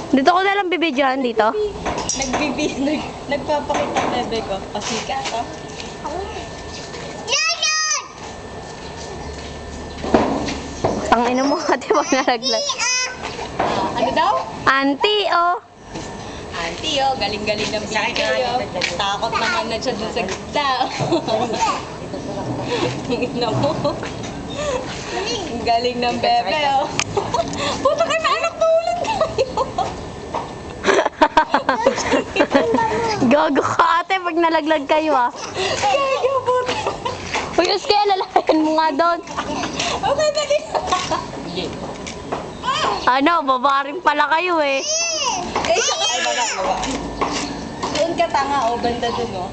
Dito ko na lang bibidyohan dito. Nagpapakita ang bebe ko. Pasika ka. Tangina mo ate pag nalaglag. Ano daw? Auntie, oh. Auntie, oh, galing-galing ng video. Takot naman na siya dun sa gitna. Tingnan mo. Ang galing ng bebe, oh. Puta ka na, anak, tulad tayo. Gago ka ate pag nalaglag kayo ah. Gago, puta. Uy, Uske, lalayan mo nga doon. Okay, dali. Ano, babaring pala kayo eh. Eh, siya ka. Ay, baba. Doon ka tanga, oh. Banda dun, oh.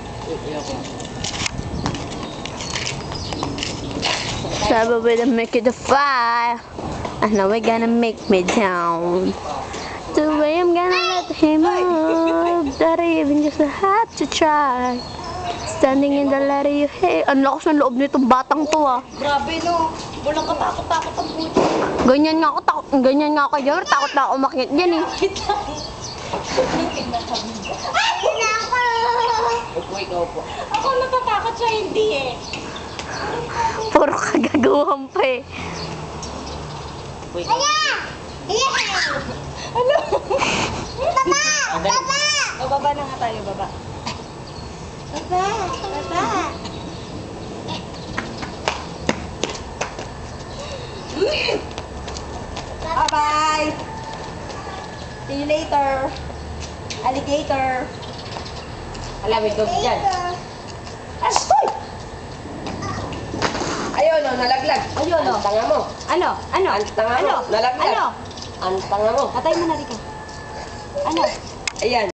Sabi we're gonna make it a fire. I know we're gonna make me down. The way I'm gonna let him up. That I even just had to try. Standing in the letter you hate. Ang lakas ng loob nitong batang to ah. Grabe, no. Walang katakot-takot ang puto. Ganyan nga ako dyan. Takot na ako umakyat dyan eh. Ako natatakot siya, hindi eh. Puro kagaguhan pa eh. Ano? O, baba na nga tayo, baba. Bye-bye! See you later! Alligator! Alam, may dog dyan. Astoy! Ayun, no, nalaglag. Ayun, Ang oh. tanga mo. Ano? Ano? Ang tanga mo. Ano? Nalaglag. Ano? Ang tanga mo. Patay mo na rito. Ano? Ayan.